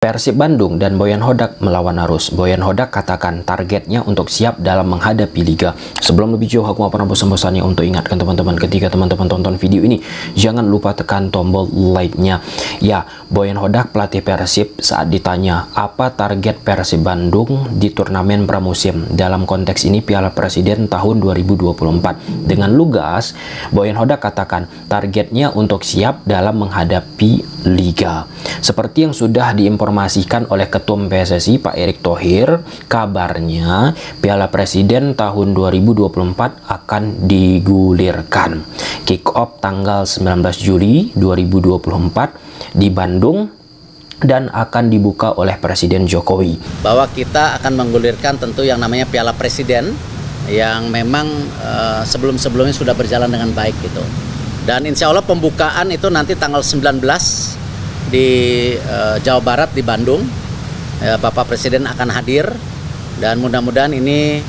Persib Bandung dan Boyan Hodak melawan arus. Boyan Hodak katakan targetnya untuk siap dalam menghadapi Liga. Sebelum lebih jauh, aku mau pernah bosan-bosannya untuk ingatkan teman-teman, ketika teman-teman tonton video ini, jangan lupa tekan tombol like-nya. Ya, Boyan Hodak, pelatih Persib, saat ditanya apa target Persib Bandung di turnamen pramusim, dalam konteks ini Piala Presiden tahun 2024. Dengan lugas, Boyan Hodak katakan targetnya untuk siap dalam menghadapi Liga. Seperti yang sudah diinformasikan oleh Ketum PSSI Pak Erick Thohir, kabarnya Piala Presiden tahun 2024 akan digulirkan. Kick off tanggal 19 Juli 2024 di Bandung dan akan dibuka oleh Presiden Jokowi. Bahwa kita akan menggulirkan tentu yang namanya Piala Presiden yang memang sebelum-sebelumnya sudah berjalan dengan baik gitu. Dan insya Allah pembukaan itu nanti tanggal 19 di Jawa Barat di Bandung. Bapak Presiden akan hadir dan mudah-mudahan ini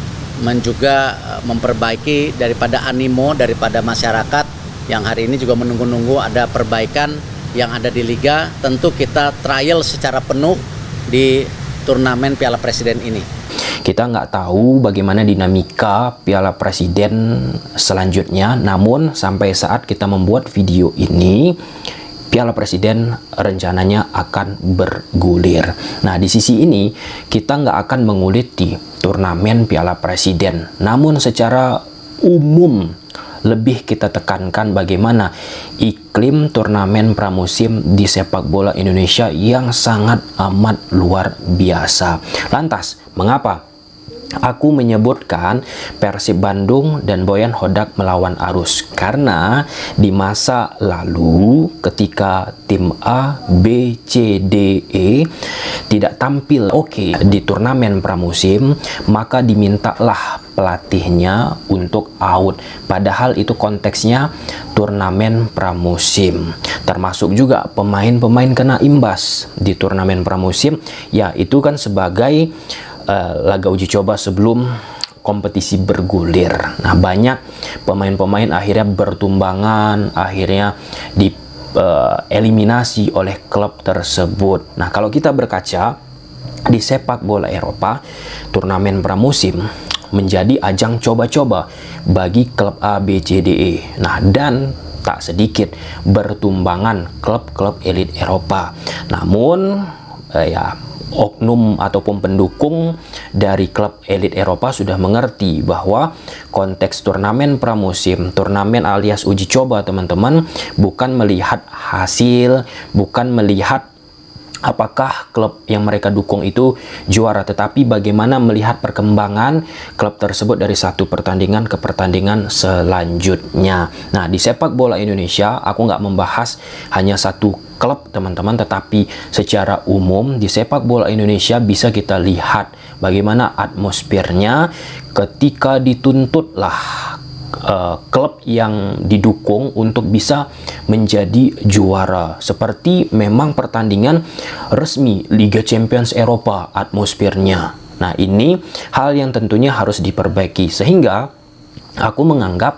juga memperbaiki daripada animo daripada masyarakat yang hari ini juga menunggu-nunggu ada perbaikan yang ada di Liga. Tentu kita trial secara penuh di turnamen Piala Presiden ini. Kita nggak tahu bagaimana dinamika Piala Presiden selanjutnya, namun sampai saat kita membuat video ini, Piala Presiden rencananya akan bergulir. Nah, di sisi ini kita nggak akan menguliti turnamen Piala Presiden, namun secara umum lebih kita tekankan bagaimana iklim turnamen pramusim di sepak bola Indonesia yang sangat amat luar biasa. Lantas, mengapa aku menyebutkan Persib Bandung dan Boyan Hodak melawan arus? Karena di masa lalu ketika tim A, B, C, D, E tidak tampil oke di turnamen pramusim, maka dimintalah pelatihnya untuk out. Padahal itu konteksnya turnamen pramusim. Termasuk juga pemain-pemain kena imbas di turnamen pramusim. Ya, itu kan sebagai laga uji coba sebelum kompetisi bergulir. Nah, banyak pemain-pemain akhirnya bertumbangan, akhirnya dieliminasi oleh klub tersebut. Nah, kalau kita berkaca di sepak bola Eropa, turnamen pramusim menjadi ajang coba-coba bagi klub A, B, C, D, E. Nah, dan tak sedikit bertumbangan klub-klub elit Eropa. Namun oknum ataupun pendukung dari klub elit Eropa sudah mengerti bahwa konteks turnamen pramusim, turnamen alias uji coba teman-teman, bukan melihat hasil, bukan melihat apakah klub yang mereka dukung itu juara, tetapi bagaimana melihat perkembangan klub tersebut dari satu pertandingan ke pertandingan selanjutnya. Nah, di sepak bola Indonesia, aku nggak membahas hanya satu klub teman-teman, tetapi secara umum di sepak bola Indonesia bisa kita lihat bagaimana atmosfernya ketika dituntutlah klub yang didukung untuk bisa menjadi juara. Seperti memang pertandingan resmi Liga Champions Eropa atmosfernya. Nah, ini hal yang tentunya harus diperbaiki, sehingga aku menganggap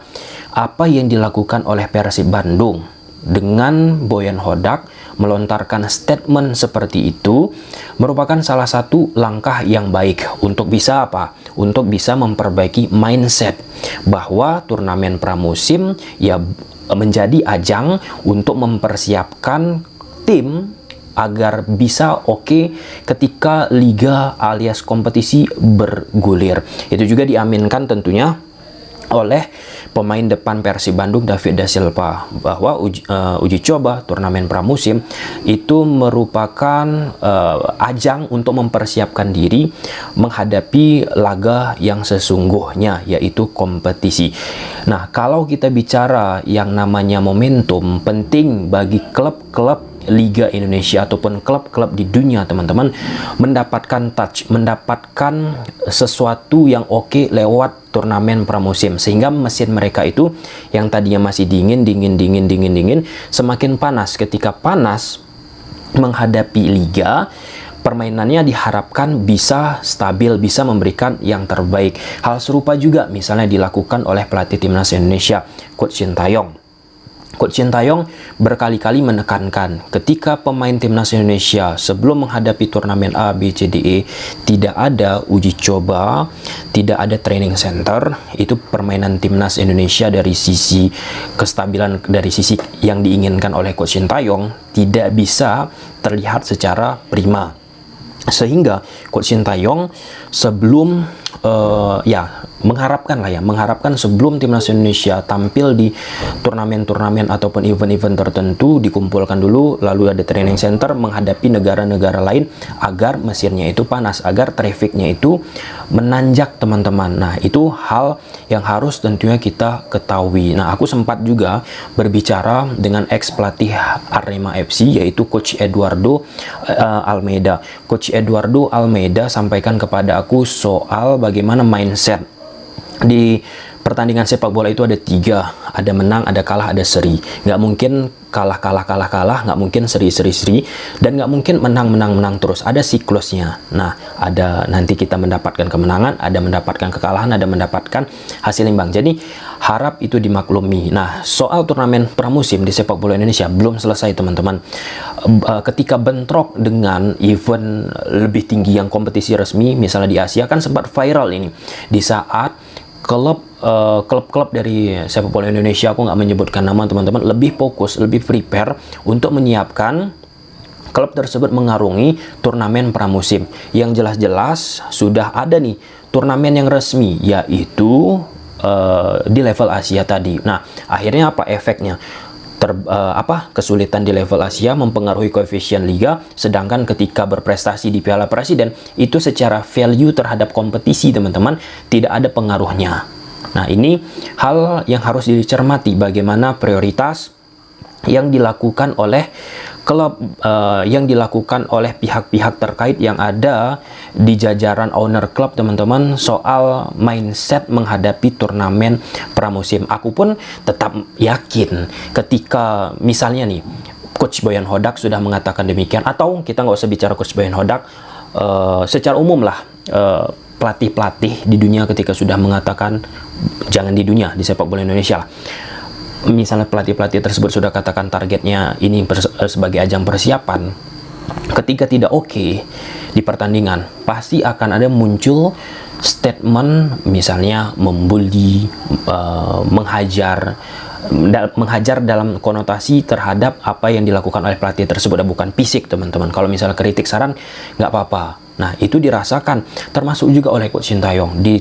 apa yang dilakukan oleh Persib Bandung dengan Boyan Hodak melontarkan statement seperti itu merupakan salah satu langkah yang baik untuk bisa apa? Untuk bisa memperbaiki mindset bahwa turnamen pramusim ya menjadi ajang untuk mempersiapkan tim agar bisa oke ketika liga alias kompetisi bergulir. Itu juga diaminkan tentunya oleh pemain depan Persib Bandung, David Da Silva, bahwa uji coba turnamen pramusim itu merupakan ajang untuk mempersiapkan diri menghadapi laga yang sesungguhnya, yaitu kompetisi. Nah, kalau kita bicara yang namanya momentum, penting bagi klub-klub Liga Indonesia ataupun klub-klub di dunia teman-teman mendapatkan touch, mendapatkan sesuatu yang oke lewat turnamen pramusim, sehingga mesin mereka itu yang tadinya masih dingin semakin panas. Ketika panas menghadapi liga, permainannya diharapkan bisa stabil, bisa memberikan yang terbaik. Hal serupa juga misalnya dilakukan oleh pelatih timnas Indonesia, Coach Sintayong. Coach Sintayong berkali-kali menekankan ketika pemain timnas Indonesia sebelum menghadapi turnamen A, B, C, D, E tidak ada uji coba, tidak ada training center. Itu permainan timnas Indonesia dari sisi kestabilan, dari sisi yang diinginkan oleh Coach Sintayong tidak bisa terlihat secara prima. Sehingga Coach Sintayong sebelum mengharapkan sebelum timnas Indonesia tampil di turnamen-turnamen ataupun event-event tertentu dikumpulkan dulu, lalu ada training center menghadapi negara-negara lain agar mesinnya itu panas, agar trafficnya itu menanjak teman-teman. Nah, itu hal yang harus tentunya kita ketahui. Nah, aku sempat juga berbicara dengan ex pelatih Arema FC yaitu Coach Eduardo Almeida. Coach Eduardo Almeida sampaikan kepada aku soal bagaimana mindset di pertandingan sepak bola itu ada 3, ada menang, ada kalah, ada seri. Nggak mungkin kalah, nggak mungkin seri, dan nggak mungkin menang terus. Ada siklusnya. Nah, ada nanti kita mendapatkan kemenangan, ada mendapatkan kekalahan, ada mendapatkan hasil imbang. Jadi harap itu dimaklumi. Nah, soal turnamen pramusim di sepak bola Indonesia belum selesai, teman-teman. Ketika bentrok dengan event lebih tinggi yang kompetisi resmi, misalnya di Asia, kan sempat viral ini di saat klub-klub dari sepak bola Indonesia, aku nggak menyebutkan nama, teman-teman, lebih fokus, lebih prepare untuk menyiapkan klub tersebut mengarungi turnamen pramusim. Yang jelas-jelas sudah ada nih turnamen yang resmi, yaitu di level Asia tadi. Nah, akhirnya apa efeknya? Kesulitan di level Asia mempengaruhi koefisien liga, sedangkan ketika berprestasi di Piala Presiden itu secara value terhadap kompetisi, teman-teman, tidak ada pengaruhnya. Nah, ini hal yang harus dicermati, bagaimana prioritas yang dilakukan oleh klub, yang dilakukan oleh pihak-pihak terkait yang ada di jajaran owner klub, teman-teman, soal mindset menghadapi turnamen pramusim. Aku pun tetap yakin ketika misalnya nih Coach Boyan Hodak sudah mengatakan demikian, atau kita nggak usah bicara Coach Boyan Hodak, secara umum lah pelatih-pelatih di dunia ketika sudah mengatakan, jangan di dunia, di sepak bola Indonesia lah, misalnya pelatih-pelatih tersebut sudah katakan targetnya ini sebagai ajang persiapan, ketika tidak oke di pertandingan, pasti akan ada muncul statement misalnya membuli, menghajar dalam konotasi terhadap apa yang dilakukan oleh pelatih tersebut, bukan fisik, teman-teman. Kalau misalnya kritik saran nggak apa-apa. Nah, itu dirasakan termasuk juga oleh Coach Sintayong di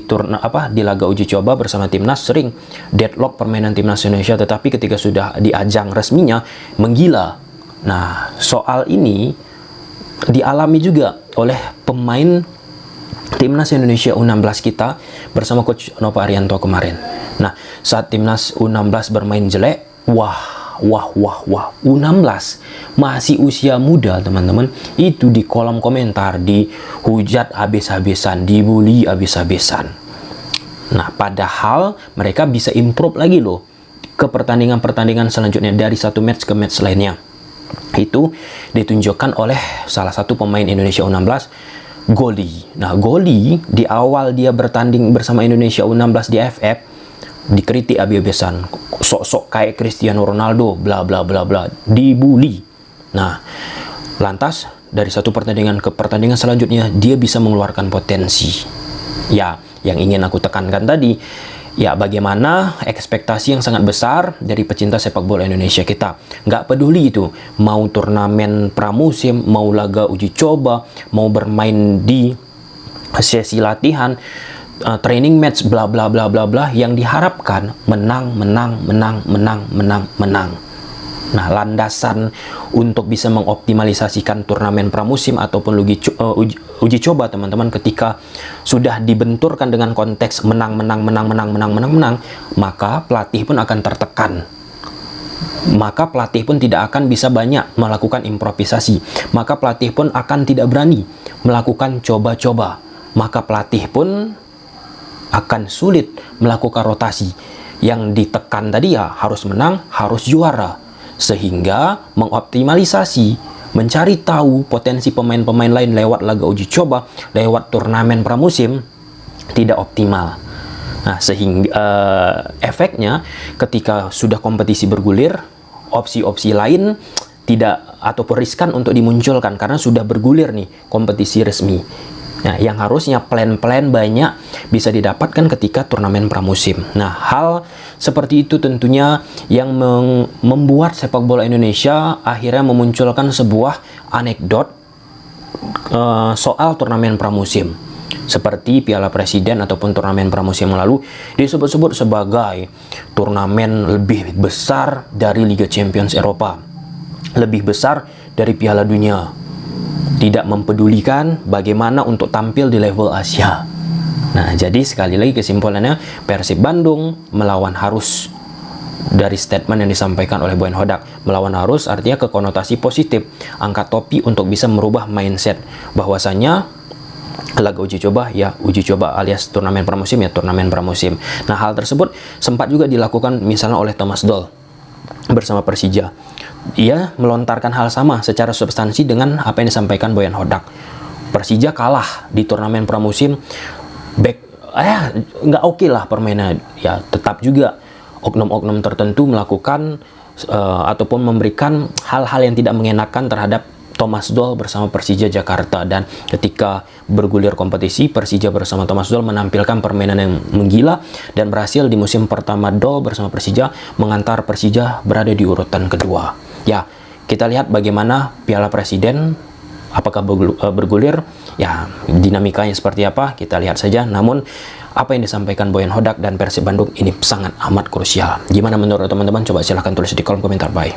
laga uji coba bersama timnas, sering deadlock permainan timnas Indonesia, tetapi ketika sudah di ajang resminya menggila. Nah, soal ini dialami juga oleh pemain timnas Indonesia U16 kita bersama Coach Nova Arianto kemarin. Nah, saat timnas U16 bermain jelek, wah, U16 masih usia muda, teman-teman, itu di kolom komentar dihujat habis-habisan, dibully habis-habisan. Nah, padahal mereka bisa improve lagi loh ke pertandingan-pertandingan selanjutnya, dari satu match ke match lainnya. Itu ditunjukkan oleh salah satu pemain Indonesia U16, Goli. Nah, Goli di awal dia bertanding bersama Indonesia U16 di AFF dikritik habis-habisan, sok-sok kayak Cristiano Ronaldo, bla bla bla bla, dibully. Nah, lantas dari satu pertandingan ke pertandingan selanjutnya dia bisa mengeluarkan potensi. Ya, yang ingin aku tekankan tadi, ya bagaimana ekspektasi yang sangat besar dari pecinta sepak bola Indonesia kita. Nggak peduli itu mau turnamen pramusim, mau laga uji coba, mau bermain di sesi latihan, training match, bla bla bla bla bla, yang diharapkan menang. Nah, landasan untuk bisa mengoptimalisasikan turnamen pramusim ataupun uji coba, teman-teman, ketika sudah dibenturkan dengan konteks menang, maka pelatih pun akan tertekan. Maka pelatih pun tidak akan bisa banyak melakukan improvisasi. Maka pelatih pun akan tidak berani melakukan coba-coba. Maka pelatih pun akan sulit melakukan rotasi. Yang ditekan tadi ya harus menang, harus juara. Sehingga mengoptimalisasi, mencari tahu potensi pemain-pemain lain lewat laga uji coba, lewat turnamen pramusim, tidak optimal. Nah, sehingga efeknya ketika sudah kompetisi bergulir, opsi-opsi lain tidak ataupun riskan untuk dimunculkan karena sudah bergulir nih kompetisi resmi. Nah, yang harusnya plan-plan banyak bisa didapatkan ketika turnamen pramusim. Nah, hal seperti itu tentunya yang membuat sepak bola Indonesia akhirnya memunculkan sebuah anekdot soal turnamen pramusim. Seperti Piala Presiden ataupun turnamen pramusim lalu disebut-sebut sebagai turnamen lebih besar dari Liga Champions Eropa, lebih besar dari Piala Dunia, tidak mempedulikan bagaimana untuk tampil di level Asia. Nah, jadi sekali lagi kesimpulannya, Persib Bandung melawan arus. Dari statement yang disampaikan oleh Boyan Hodak, melawan arus artinya ke konotasi positif, angkat topi untuk bisa merubah mindset bahwasanya laga uji coba ya uji coba, alias turnamen pramusim ya turnamen pramusim. Nah, hal tersebut sempat juga dilakukan misalnya oleh Thomas Doll bersama Persija. Ia melontarkan hal sama secara substansi dengan apa yang disampaikan Boyan Hodak. Persija kalah di turnamen pramusim, nggak oke lah permainan. Ya tetap juga oknum-oknum tertentu melakukan ataupun memberikan hal-hal yang tidak mengenakan terhadap Thomas Doll bersama Persija Jakarta. Dan ketika bergulir kompetisi, Persija bersama Thomas Doll menampilkan permainan yang menggila dan berhasil di musim pertama Doll bersama Persija mengantar Persija berada di urutan kedua. Ya, kita lihat bagaimana Piala Presiden, apakah bergulir, ya dinamikanya seperti apa, kita lihat saja. Namun apa yang disampaikan Boyan Hodak dan Persib Bandung ini sangat amat krusial. Gimana menurut teman-teman? Coba silahkan tulis di kolom komentar. Bye.